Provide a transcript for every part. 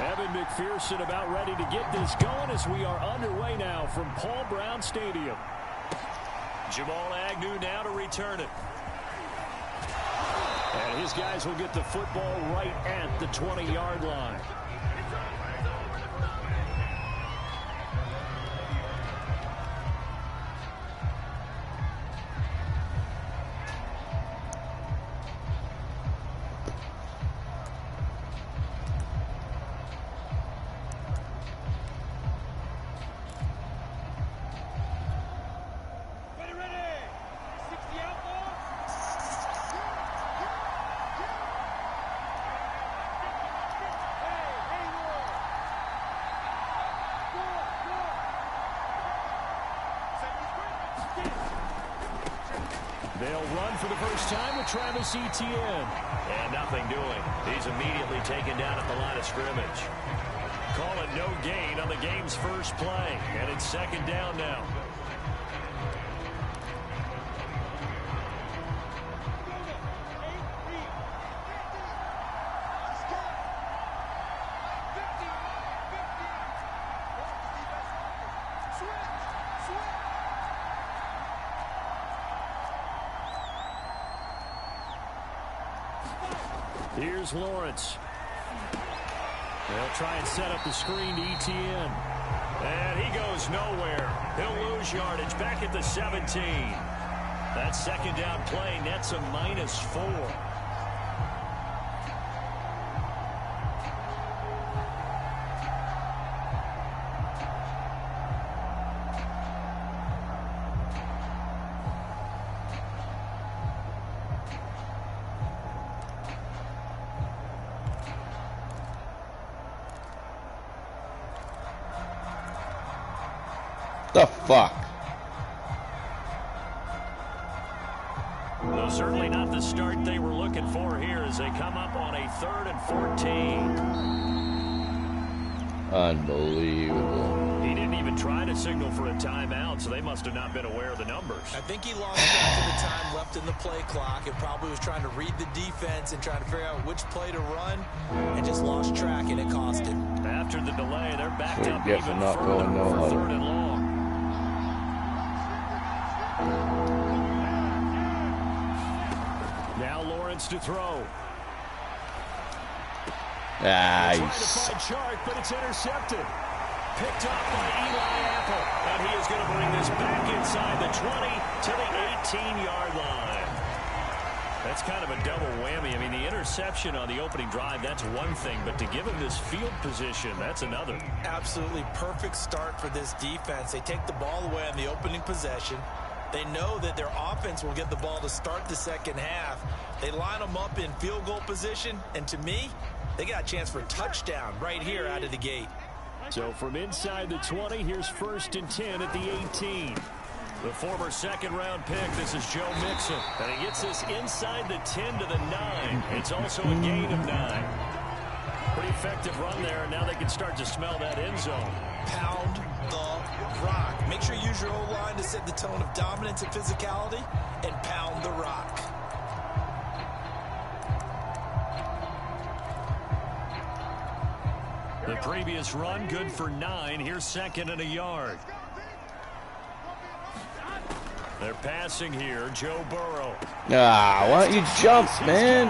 Evan McPherson about ready to get this going as we are underway now from Paul Brown Stadium. Jamal Agnew now to return it. And his guys will get the football right at the 20-yard line. They'll run for the first time with Travis Etienne. And nothing doing. He's immediately taken down at the line of scrimmage. Call it no gain on the game's first play. And it's second down now. Here's Lawrence. They'll try and set up the screen to Etienne. And he goes nowhere. He'll lose yardage back at the 17. That second down play nets a -4. The fuck? Well, certainly not the start they were looking for here as they come up on a 3rd and 14. Unbelievable. He didn't even try to signal for a timeout, so they must have not been aware of the numbers. I think he lost track of the time left in the play clock and probably was trying to read the defense and trying to figure out which play to run and just lost track, and it cost him. After the delay, they're backed up Yeah, even not further going no for huddle. 3rd and long. Now Lawrence to throw. Nice. Trying to find Chark, but it's intercepted. Picked off by Eli Apple. And he is going to bring this back inside the 20 to the 18-yard line. That's kind of a double whammy. I mean, the interception on the opening drive, that's one thing. But to give him this field position, that's another. Absolutely perfect start for this defense. They take the ball away on the opening possession. They know that their offense will get the ball to start the second half. They line them up in field goal position. And to me, they got a chance for a touchdown right here out of the gate. So from inside the 20, here's 1st and 10 at the 18. The former second-round pick, this is Joe Mixon. And he gets this inside the 10 to the 9. It's also a gain of 9. Pretty effective run there, and now they can start to smell that end zone. Pound the rock. Make sure you use your O-line to set the tone of dominance and physicality, and pound the rock. The previous run, good for 9. Here's 2nd and a yard. They're passing here, Joe Burrow. Ah, why don't you jump, man?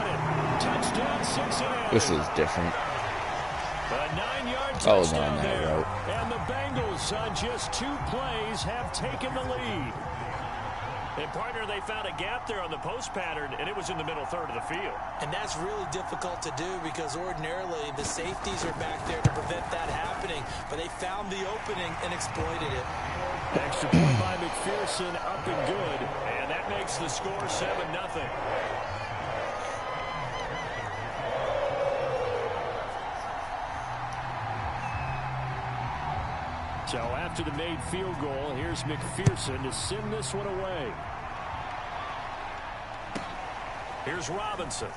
Touchdown, Cincinnati. This is different. A 9-yard Oh, touchdown no, there. right. And the Bengals, on just 2 plays, have taken the lead. And, partner, they found a gap there on the post pattern, and it was in the middle third of the field. And that's really difficult to do because ordinarily the safeties are back there to prevent that happening. But they found the opening and exploited it. Extra point by McPherson, up and good. And that makes the score 7-0. So after the made field goal, here's McPherson to send this one away. Here's Robinson.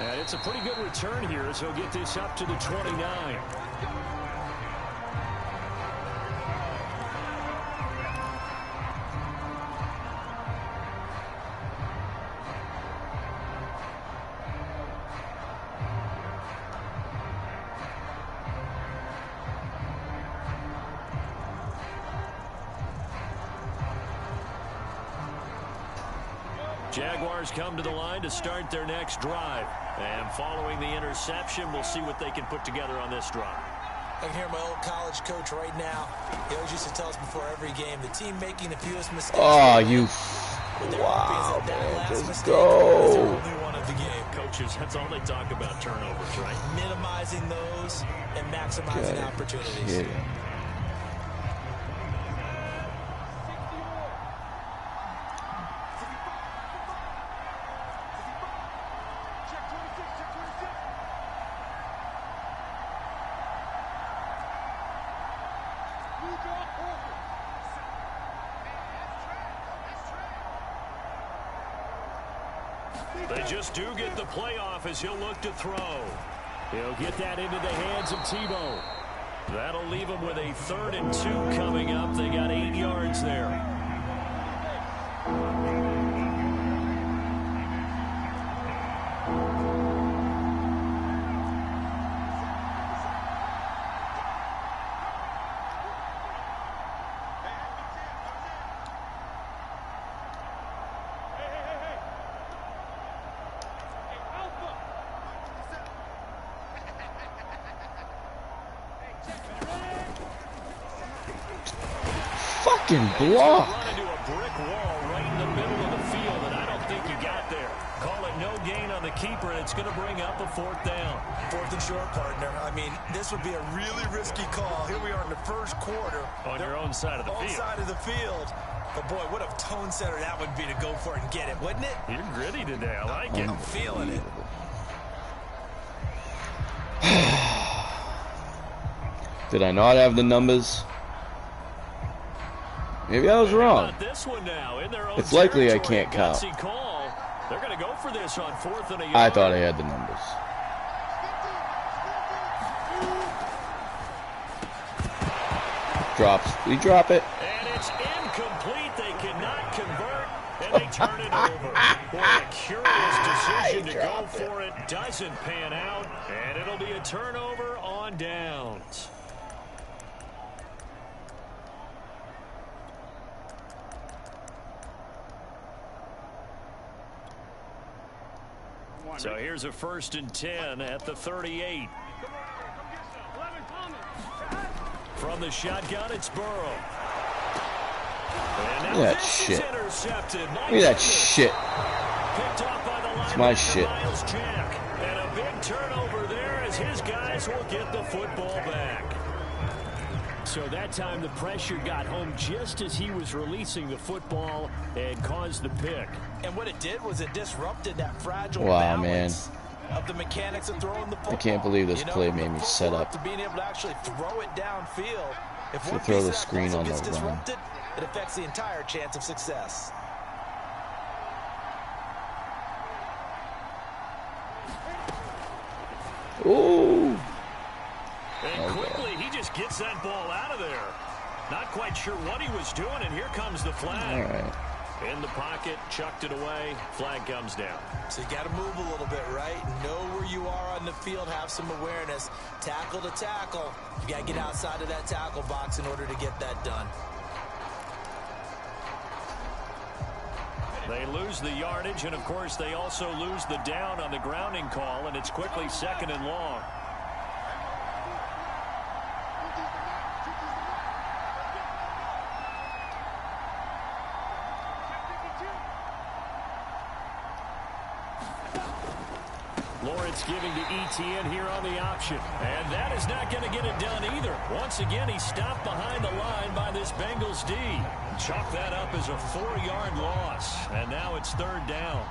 And it's a pretty good return here as he'll get this up to the 29. Jaguars come to the line to start their next drive. And following the interception, we'll see what they can put together on this drive. I can hear my old college coach right now. He always used to tell us before every game, the team making the fewest mistakes. Oh, you... Wow, man, just go. One of the game. Coaches, that's all they talk about, turnovers, right? Minimizing those and maximizing opportunities. Kidding. They just do get the playoff as he'll look to throw. He'll get that into the hands of Tebow. That'll leave him with a 3rd and 2 coming up. They got 8 yards there. Fucking block. Run into a brick wall right in the middle of the field, and I don't think he got there. Call it no gain on the keeper, and it's going to bring up a 4th down. 4th and short, partner. I mean, this would be a really risky call. Here we are in the first quarter. On your own side of the field. On side of the field. But, boy, what a tone setter that would be to go for it and get it, wouldn't it? You're gritty today. I like it. I'm feeling it. Did I not have the numbers? Maybe I was wrong. This one now in their own it's likely I can't count. They're going to go for this on 4th and a yard. I thought I had the numbers. Drops. Did he drop it? And it's incomplete. They cannot convert, and they turn it over. Boy, a curious decision to go for it. Doesn't pan out, and it'll be a turnover on downs. So here's a 1st and 10 at the 38. From the shotgun, it's Burrow. And now Look at that shit. Look at that shit. Picked off by the it's my shit. Miles Jack. And a big turnover there as his guys will get the football back. So that time the pressure got home just as he was releasing the football and caused the pick. And what it did was it disrupted that fragile balance of the mechanics of throwing the football. I can't believe this play made me set up to being able to actually throw it downfield. If to throw the screen on the run. Disrupted, it affects the entire chance of success. Ooh. And quickly, he just gets that ball out of there. Not quite sure what he was doing, and here comes the flag. All right. In the pocket, chucked it away, flag comes down. So you got to move a little bit, right? Know where you are on the field, have some awareness. Tackle to tackle. You got to get outside of that tackle box in order to get that done. They lose the yardage, and of course they also lose the down on the grounding call, and it's quickly 2nd and long. Lawrence giving to Etienne here on the option. And that is not going to get it done either. Once again, he's stopped behind the line by this Bengals D. Chalk that up as a 4-yard loss. And now it's 3rd down.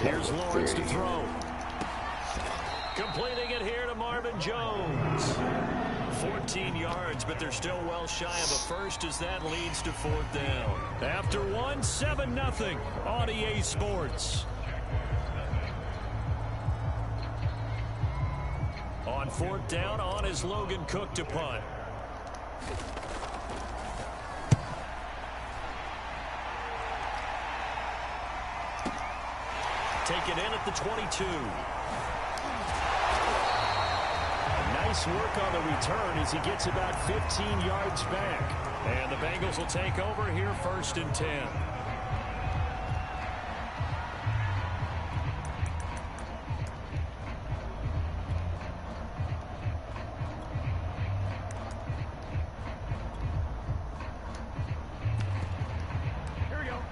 Here's Lawrence to throw. Completing it here to Marvin Jones. 14 yards, but they're still well shy of a first as that leads to 4th down. After one, 7-0 on EA Sports. On 4th down, on is Logan Cook to punt. take it in at the 22. Nice work on the return as he gets about 15 yards back. And the Bengals will take over here 1st and 10.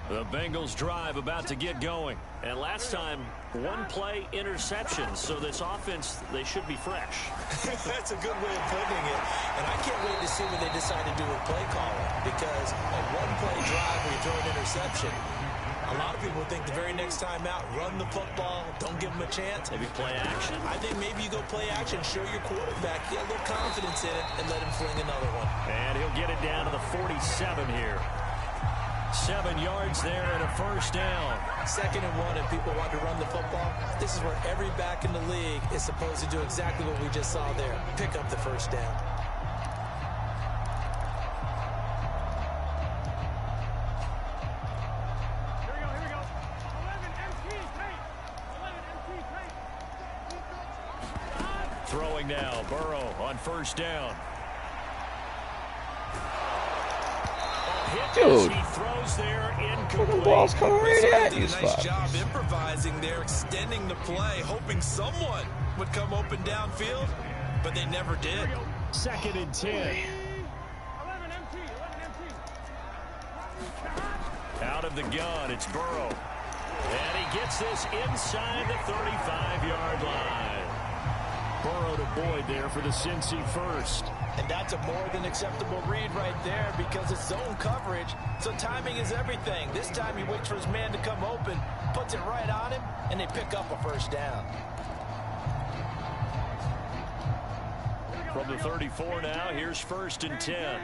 The Bengals drive about to get going. And last time, 1-play interception. So this offense, they should be fresh. That's a good way of putting it. And I can't wait to see what they decide to do with play calling. Because a 1-play drive where you throw an interception, a lot of people think the very next time out, run the football, don't give them a chance. Maybe play action. I think maybe you go play action, show your quarterback, get a little confidence in it, and let him fling another one. And he'll get it down to the 47 here. 7 yards there and a 1st down. 2nd and 1, and people want to run the football. This is where every back in the league is supposed to do exactly what we just saw there. Pick up the 1st down. Here we go. 11 MT tape. 11 MT tape. Throwing now, Burrow on 1st down. Dude, he throws there the ball's coming right at you. Nice job improvising there, extending the play, hoping someone would come open downfield, but they never did. 2nd and 10. 11 MT. 11 MT. Out of the gun, it's Burrow. And he gets this inside the 35-yard line. Burrow to Boyd there for the Cincy 1st. And that's a more than acceptable read right there because it's zone coverage, so timing is everything. This time he waits for his man to come open, puts it right on him, and they pick up a 1st down. From the 34 now, here's 1st and 10.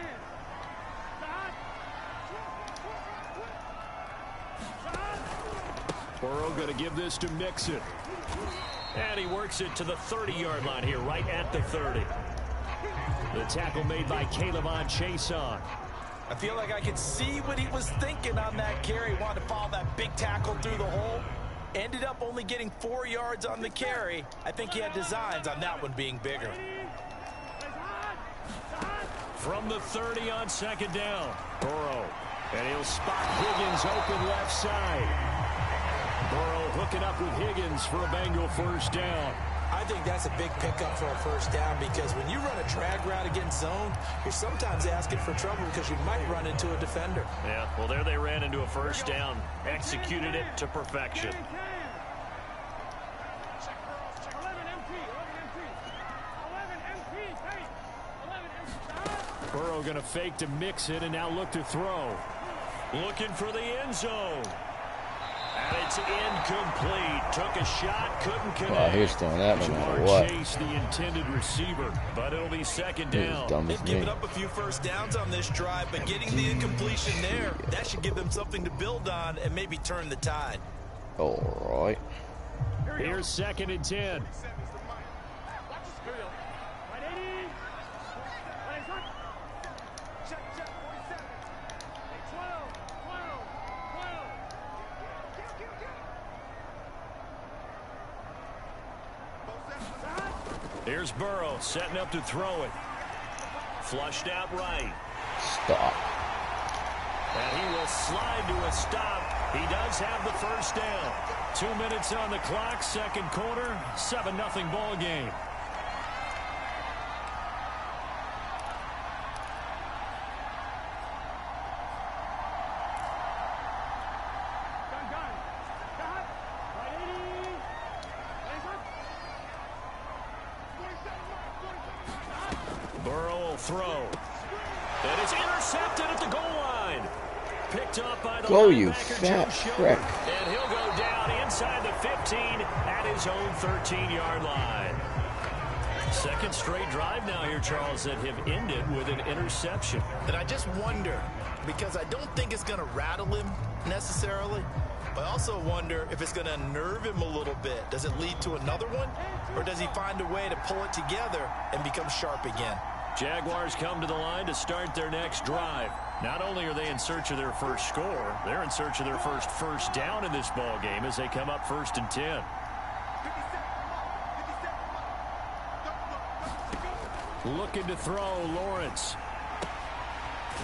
Burrow going to give this to Mixon. And he works it to the 30-yard line here, right at the 30. The tackle made by Caleb Chason. I feel like I could see what he was thinking on that carry. Wanted to follow that big tackle through the hole. Ended up only getting 4 yards on the carry. I think he had designs on that one being bigger. From the 30 on 2nd down. Burrow. And he'll spot Higgins open left side. Burrow hooking up with Higgins for a Bengal 1st down. I think that's a big pickup for a 1st down because when you run a drag route against zone, you're sometimes asking for trouble because you might run into a defender. Yeah, well, there they ran into a 1st down. Executed it to perfection. 11 MT. 11 MT tape. 11 MT. Burrow going to fake to mix it and now look to throw. Looking for the end zone. And it's incomplete. Took a shot, couldn't connect. Wow, he was throwing that no matter what. Chase the intended receiver, but it'll be 2nd down. They've given up a few 1st downs on this drive, but getting the incompletion there, that should give them something to build on and maybe turn the tide. All right. Here's 2nd and 10. Here's Burrow setting up to throw it. Flushed out right. Stop. And he will slide to a stop. He does have the 1st down. 2 minutes on the clock, 2nd quarter, 7-0 ball game. Burrow will throw. That is intercepted at the goal line. Picked up by the Go, you linebacker, fat prick. and he'll go down inside the 15 at his own 13-yard line. 2nd straight drive now here, Charles, that have ended with an interception. And I just wonder, because I don't think it's going to rattle him necessarily, but I also wonder if it's going to nerve him a little bit. Does it lead to another one, or does he find a way to pull it together and become sharp again? Jaguars come to the line to start their next drive. Not only are they in search of their first score, they're in search of their first down in this ball game as they come up 1st and 10. Looking to throw, Lawrence.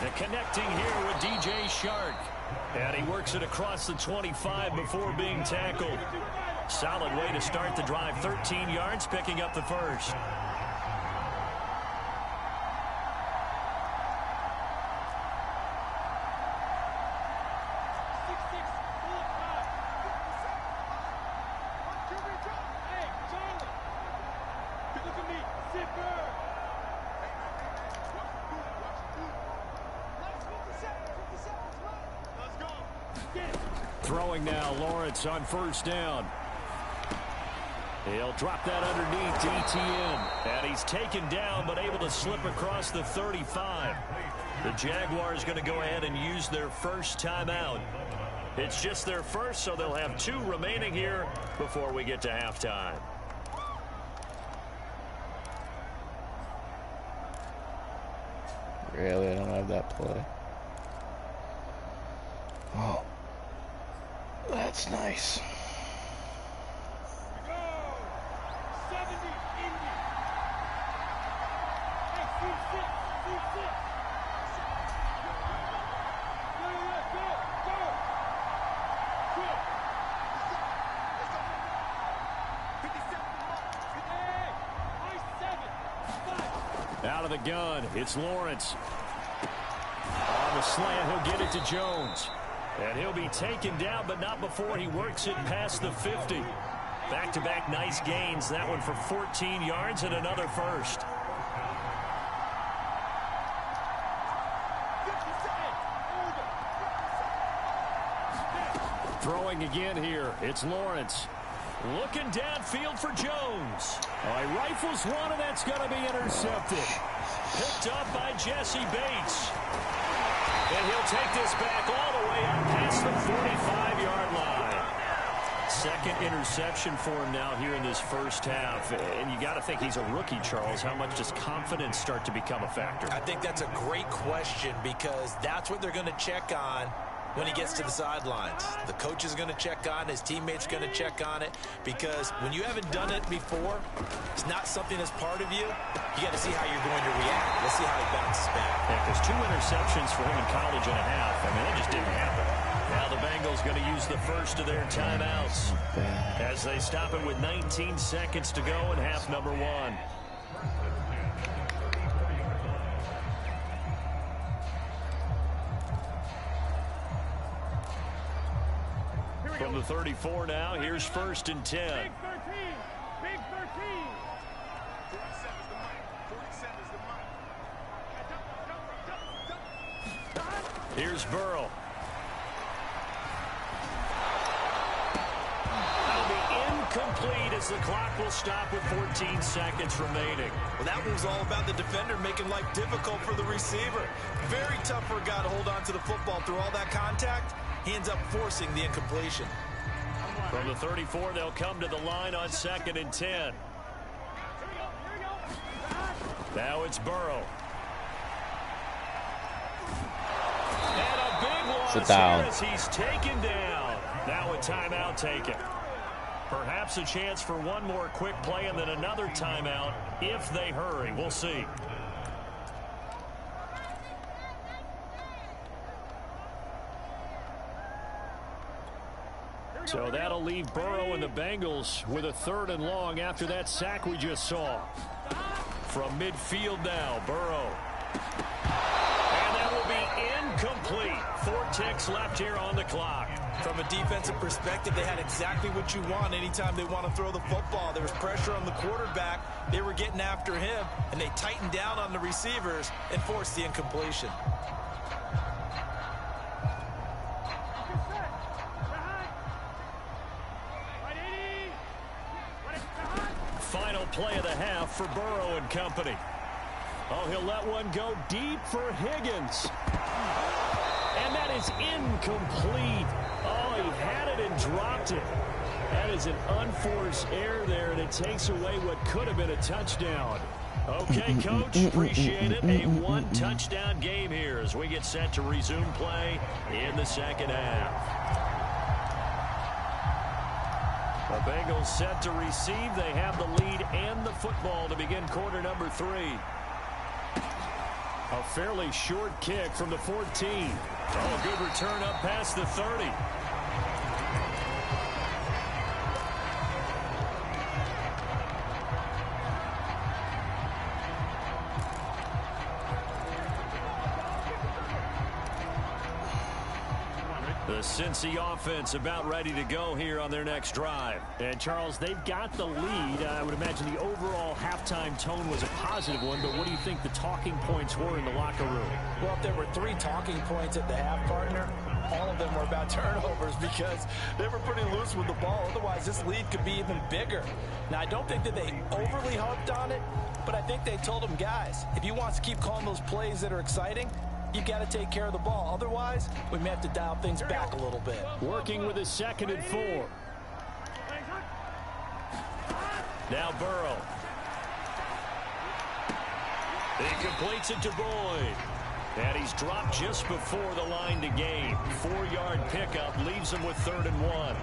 And connecting here with DJ Shark. And he works it across the 25 before being tackled. Solid way to start the drive. 13 yards, picking up the first. Throwing now, Lawrence on 1st down. He'll drop that underneath to ETN. And he's taken down, but able to slip across the 35. The Jaguars going to go ahead and use their first timeout. It's just their first, so they'll have 2 remaining here before we get to halftime. Really, I don't have that play. Oh. That's nice. Go! 70, Indy. Hey, C6. Go! Out of the gun, it's Lawrence. On the slant, he'll get it to Jones. And he'll be taken down, but not before he works it past the 50. Back-to-back nice gains. That one for 14 yards and another first. Throwing again here. It's Lawrence. Looking downfield for Jones. Oh, he rifles one, and that's going to be intercepted. Picked up by Jesse Bates. And he'll take this back all the way up past the 45-yard line. Second interception for him now here in this first half. And you got to think he's a rookie, Charles. How much does confidence start to become a factor? I think that's a great question because that's what they're going to check on when he gets to the sidelines. The coach is going to check on it. His teammates going to check on it because when you haven't done it before, it's not something that's part of you. You got to see how you're going to react. Let's see how he bounces back. Yeah, because 2 interceptions for him in college and a half. I mean, that just didn't happen. Now the Bengals going to use the first of their timeouts as they stop it with 19 seconds to go in half number 1. From the 34 now, here's 1st and 10. Big 13. Big 13. 47's the money. Here's Burrow. That'll be incomplete as the clock will stop with 14 seconds remaining. Well, that was all about the defender making life difficult for the receiver. Very tough for a guy to hold on to the football through all that contact. He ends up forcing the incompletion. From the 34, they'll come to the line on 2nd and 10. Here we go. Now it's Burrow. And a big loss Sit down. here as he's taken down. Now a timeout taken. Perhaps a chance for one more quick play and then another timeout if they hurry. We'll see. So that'll leave Burrow and the Bengals with a 3rd and long after that sack we just saw. From midfield now, Burrow. And that will be incomplete. 4 ticks left here on the clock. From a defensive perspective, they had exactly what you want anytime they want to throw the football. There was pressure on the quarterback. They were getting after him, and they tightened down on the receivers and forced the incompletion. Final play of the half for Burrow and company. Oh, he'll let one go deep for Higgins. And that is incomplete. Oh, he had it and dropped it. That is an unforced error there, and it takes away what could have been a touchdown. Okay, Coach, appreciate it. A one-touchdown game here as we get set to resume play in the second half. The Bengals set to receive. They have the lead and the football to begin quarter number 3. A fairly short kick from the 14. Oh, good return up past the 30. The Cincy offense about ready to go here on their next drive. And, Charles, they've got the lead. I would imagine the overall halftime tone was a positive one, but what do you think the talking points were in the locker room? Well, if there were 3 talking points at the half, partner, all of them were about turnovers because they were pretty loose with the ball. Otherwise, this lead could be even bigger. Now, I don't think that they overly harped on it, but I think they told them, guys, if you want to keep calling those plays that are exciting, you've got to take care of the ball. Otherwise, we may have to dial things back a little bit. Working with a 2nd and 4. Now Burrow. He completes it to Boyd. And he's dropped just before the line to gain. 4-yard pickup leaves him with 3rd and 1.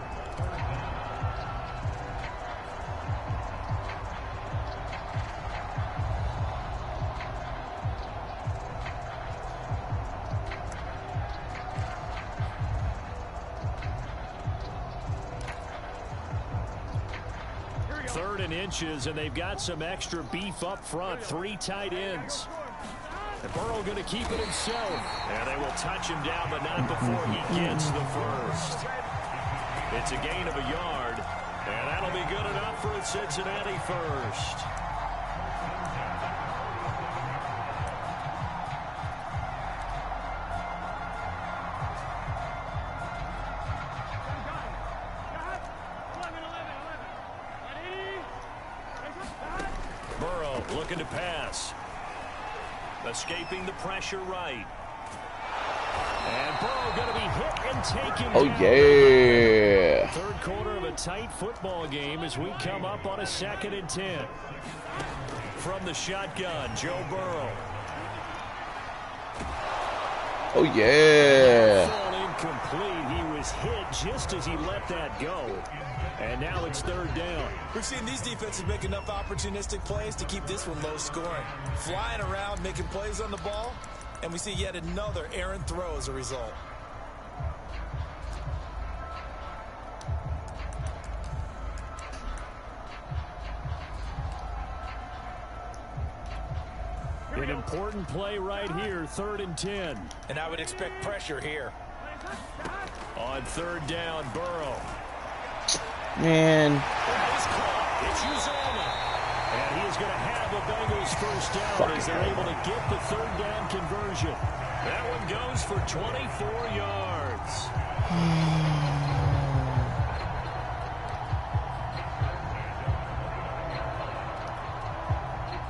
Third and inches, and they've got some extra beef up front. 3 tight ends. And Burrow going to keep it himself. And they will touch him down, but not before he gets the first. It's a gain of a yard, and that'll be good enough for a Cincinnati first. Burrow looking to pass. Escaping the pressure right. And Burrow going to be hit and taken Oh, down. yeah. Third quarter of a tight football game as we come up on a 2nd and 10. From the shotgun, Joe Burrow. Oh, yeah. Fall incomplete. He was hit just as he let that go. And now it's 3rd down. We've seen these defenses make enough opportunistic plays to keep this one low scoring. Flying around, making plays on the ball, and we see yet another errant throw as a result. An important play right here, 3rd and 10. And I would expect pressure here. On 3rd down, Burrow. Man. It's caught. It's Uzoma. And he is going to have the Bengals first down as they're able to get the 3rd down conversion. That one goes for 24 yards.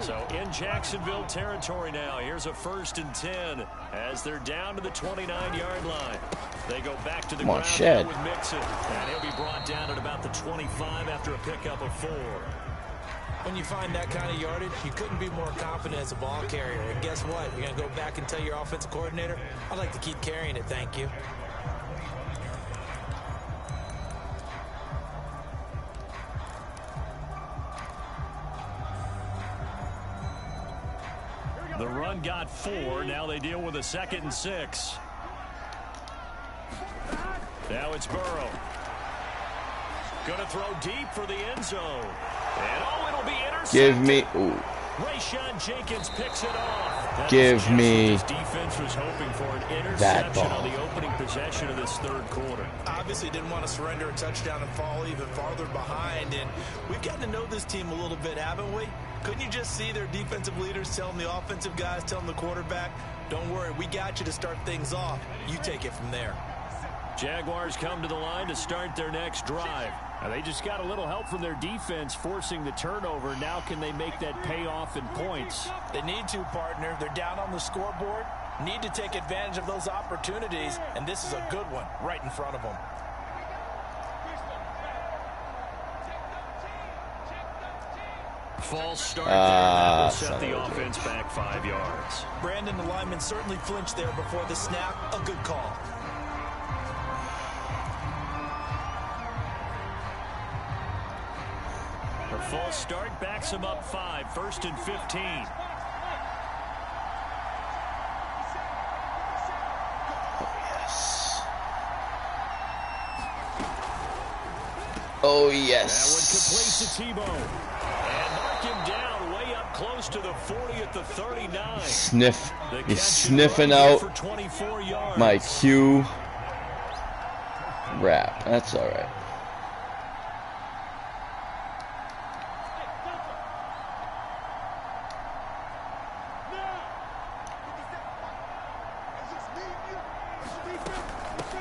So in Jacksonville territory now. Here's a 1st and 10 as they're down to the 29-yard line. They go back to the ground with Mixon. And he'll be brought down at about the 25 after a pickup of 4. When you find that kind of yardage, you couldn't be more confident as a ball carrier. And guess what? You're going to go back and tell your offensive coordinator, I'd like to keep carrying it, thank you. The run got 4. Now they deal with a 2nd and 6. Now it's Burrow. Going to throw deep for the end zone. And it'll be intercepted. Give me. Ooh. Rayshawn Jenkins picks it off. Give me his defense was hoping for an interception on the opening possession of this 3rd quarter. Obviously didn't want to surrender a touchdown and fall even farther behind. And we've gotten to know this team a little bit, haven't we? Couldn't you just see their defensive leaders telling the offensive guys, telling the quarterback, don't worry, we got you to start things off. You take it from there. Jaguars come to the line to start their next drive. Now they just got a little help from their defense forcing the turnover. Now can they make that pay off in points? They need to, partner. They're down on the scoreboard. Need to take advantage of those opportunities, and this is a good one right in front of them. False start there. That will set the offense back 5 yards. Brandon, the lineman certainly flinched there before the snap. A good call. Her false start backs him up 5, 1st and 15. Oh, yes. That one complete to Tebow. And mark him down way up close to the 40 at the 39. Sniff. He's sniffing out for 24 yards. my Q rap. That's all right.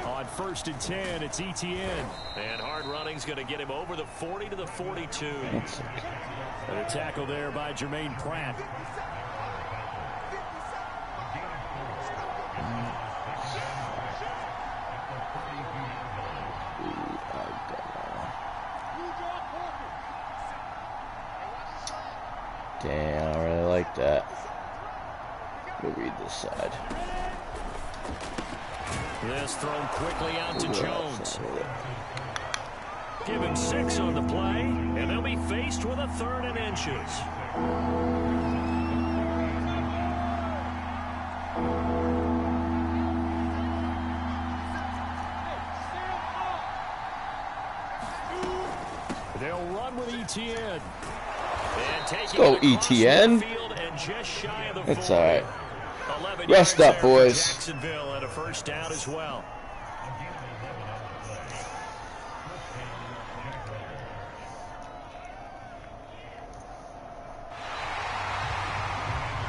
On 1st and 10, it's ETN. And hard running's going to get him over the 40 to the 42. And a tackle there by Jermaine Pratt. Damn, I really like that. We'll read this side. This thrown quickly out to Jones. Give him 6 on the play, and they'll be faced with a 3rd and inches. They'll run with ETN. Let's go, ETN. It's all right. Rest up, boys. Jacksonville at a 1st down as well.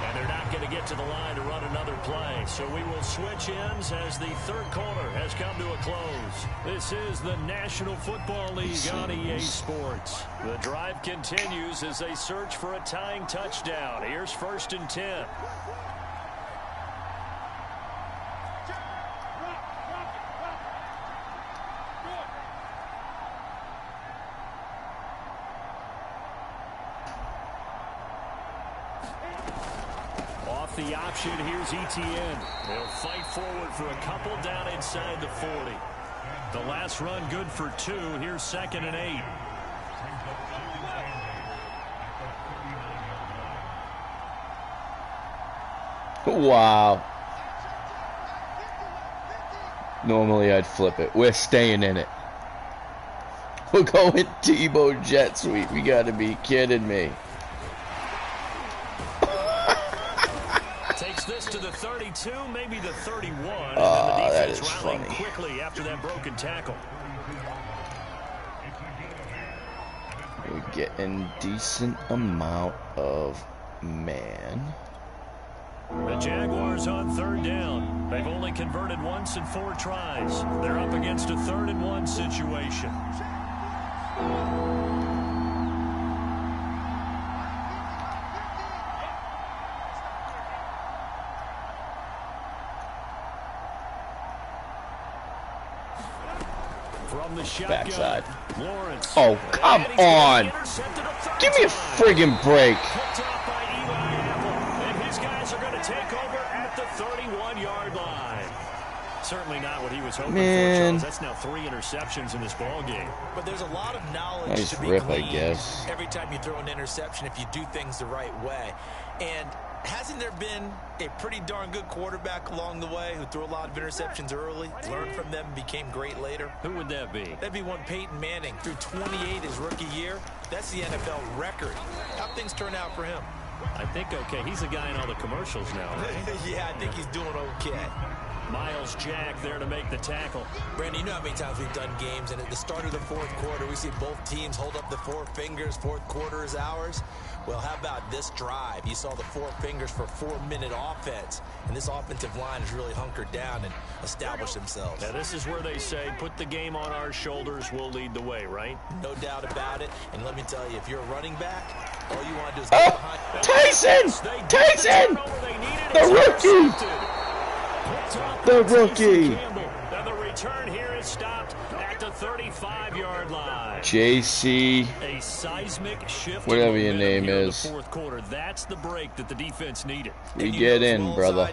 And they're not going to get to the line to run another play. So we will switch ends as the 3rd quarter has come to a close. This is the National Football League on EA Sports. The drive continues as they search for a tying touchdown. Here's 1st and 10. The option, here's ETN. They'll fight forward for a couple down inside the 40. The last run good for 2. Here's 2nd and 8. Wow. Normally I'd flip it. We're staying in it. We're going Tebow jet sweep. You gotta be kidding me. This to the 32, maybe the 31, and then the defense rallying quickly after that broken tackle. We're getting decent amount of man. The Jaguars on 3rd down. They've only converted once in 4 tries. They're up against a 3rd and 1 situation. From the shotgun, backside. Lawrence. Oh, come on. Give me a friggin' break. Picked off by Eli Apple. And his guys are going to take over at the 31-yard line. Certainly not what he was hoping for, Charles. That's now 3 interceptions in this ball game. But there's a lot of knowledge Nice to be rip, I gleaned guess. every time you throw an interception if you do things the right way. And hasn't there been a pretty darn good quarterback along the way who threw a lot of interceptions early, learned from them, and became great later? Who would that be? That'd be one Peyton Manning. Threw 28 his rookie year. That's the NFL record. How'd things turn out for him? I think okay. He's a guy in all the commercials now, right? Yeah, I think he's doing okay. Miles Jack there to make the tackle. Brandon, you know how many times we've done games, and at the start of the 4th quarter, we see both teams hold up the 4 fingers. 4th quarter is ours. Well, how about this drive? You saw the 4 fingers for 4-minute offense, and this offensive line has really hunkered down and established themselves. Now, this is where they say, put the game on our shoulders, we'll lead the way, right? No doubt about it. And let me tell you, if you're a running back, all you want to do is get behind. Tyson! Tyson! The rookie! The rookie! And the return here is stopped at at the 35-yard line. JC, A seismic shift. whatever your name is. The fourth quarter. That's the break that the defense needed. We get in, brother.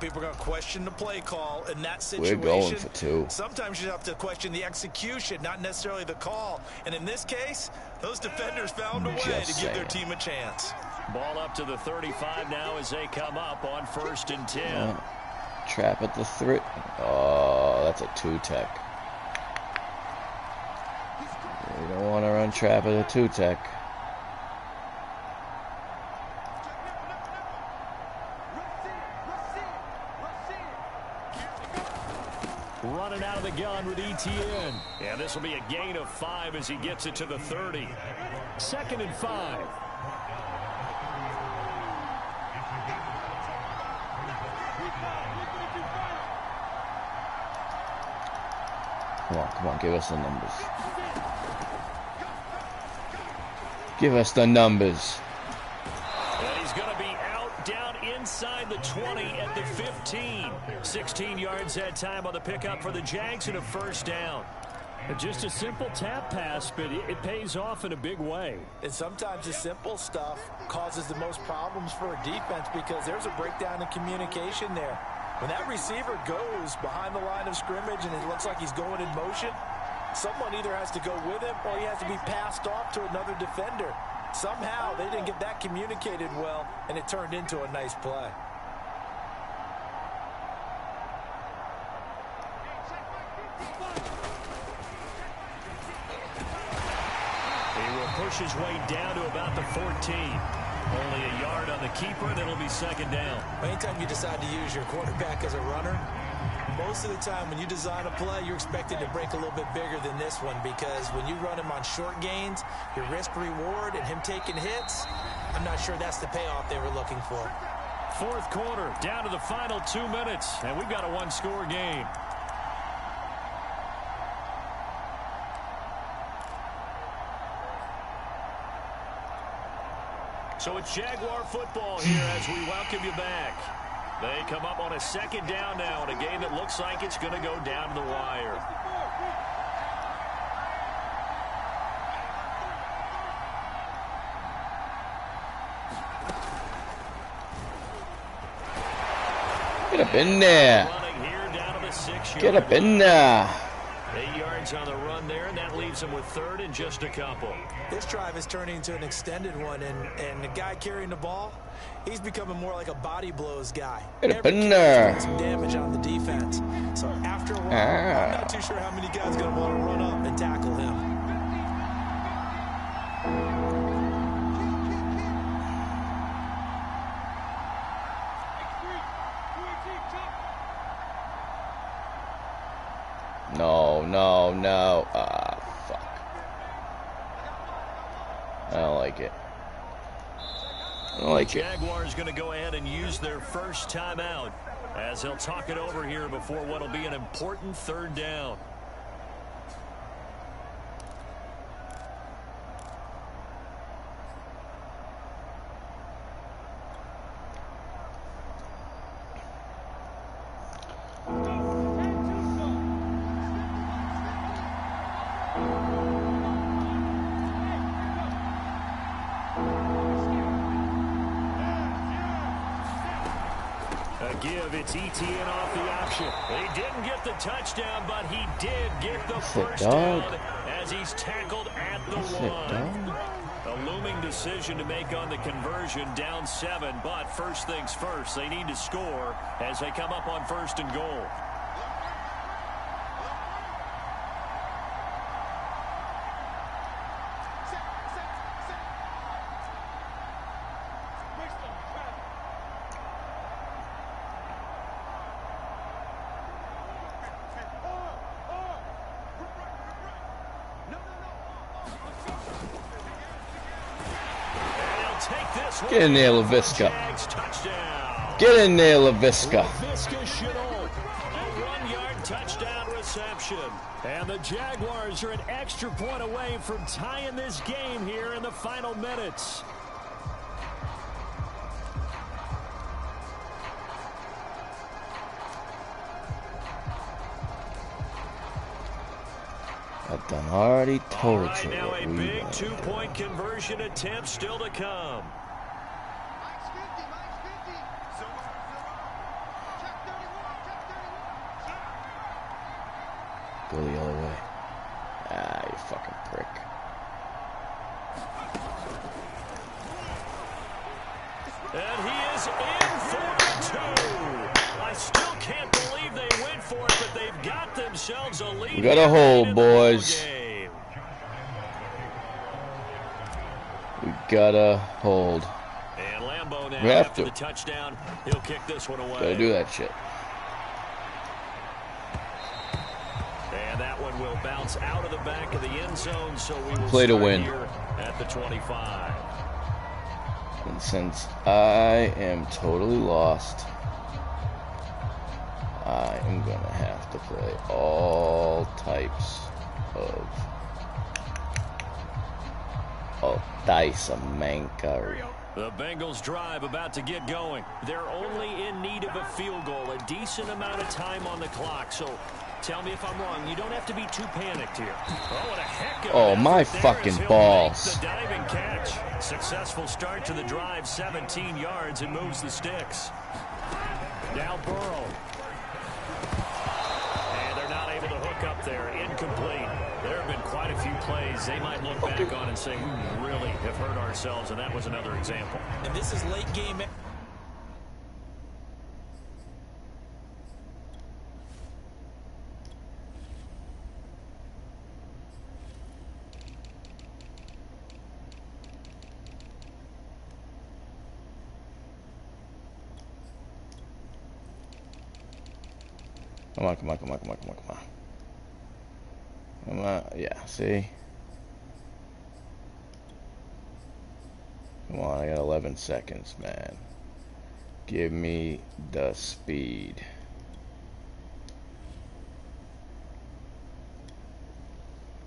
People are going to question the play call in that situation. We're going for 2. Sometimes you have to question the execution, not necessarily the call. And in this case, those defenders found a way to give their team a chance. Ball up to the 35 now as they come up on 1st and 10. Trap at the 3. Oh, that's a 2-tech. You don't want to run trap at a 2-tech. Running out of the gun with ETN. And this will be a gain of 5 as he gets it to the 30. 2nd and 5. Come on, give us the numbers. Give us the numbers. And he's going to be out down inside the 20 at the 15. 16 yards that time on the pickup for the Jags and a 1st down. Just a simple tap pass, but it pays off in a big way. And sometimes the simple stuff causes the most problems for a defense because there's a breakdown in communication there. When that receiver goes behind the line of scrimmage and it looks like he's going in motion, someone either has to go with him or he has to be passed off to another defender. Somehow they didn't get that communicated well, and it turned into a nice play. He will push his way down to about the 14. Only a yard on the keeper, and it'll be 2nd down. Anytime you decide to use your quarterback as a runner, most of the time when you design a play, you're expected to break a little bit bigger than this one because when you run him on short gains, your risk-reward and him taking hits, I'm not sure that's the payoff they were looking for. 4th quarter, down to the final 2 minutes, and we've got a 1-score game. So it's Jaguar football here as we welcome you back. They come up on a 2nd down now in a game that looks like it's going to go down to the wire. Get up in there. Get up in there. 8 yards on the run there, and that leaves them with 3rd and just a couple. This drive is turning into an extended one, and the guy carrying the ball, he's becoming more like a body blows guy. Get up in there. Doing some damage on the defense. So after a while, I'm not too sure how many guys are going to want to run up and tackle him. No. Ah, fuck. I don't like it. Jaguars going to go ahead and use their first timeout as they'll talk it over here before what will be an important 3rd down. It's ETN off the option. He didn't get the touchdown, but he did get the 1st down as he's tackled at the 1. A looming decision to make on the conversion, down 7, but first things first, they need to score as they come up on 1st and goal. Get in there, LaVisca. Get in there, LaVisca. LaVisca Chenault, a 1-yard touchdown reception. And the Jaguars are an extra point away from tying this game here in the final minutes. I've done already told All right, you now what a we big want. two-point conversion attempt still to come. Mike's 50, Mike's 50. Silver. Check 31, check 31. Go the other way. Ah, you fucking prick. And he is in for two. I still can't believe they went for it, but they've got themselves a lead. We got a hold, boys. We gotta hold. And Lambeau now We have after to. the touchdown, he'll kick this one away. Gotta do that shit. And that one will bounce out of the back of the end zone, so we will Play to start win. here at the 25. And since I am totally lost, I am gonna have to play all types of dice of mankind. The Bengals drive about to get going. They're only in need of a field goal, a decent amount of time on the clock. So tell me if I'm wrong. You don't have to be too panicked here. Oh, and a heck of an My effort there fucking as he'll balls. make the diving catch. Successful start to the drive, 17 yards, and moves the sticks. Now Burrow. And they're not able to hook up there. Incomplete. There have been quite a few plays they might look back on and say, we really have hurt ourselves, and that was another example. And this is late game. Come on, come on, come on, come on, come on, come on. Come on, yeah, see? Come on, I got 11 seconds, man. Give me the speed.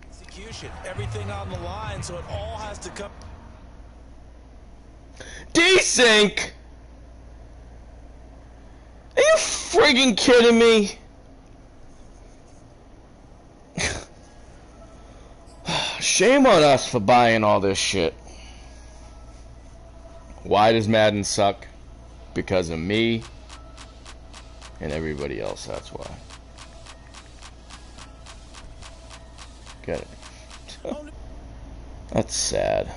Execution, everything on the line, so it all has to come. Desync! Are you friggin' kidding me? Shame on us for buying all this shit. Why does Madden suck? Because of me and everybody else, that's why. Get it. That's sad.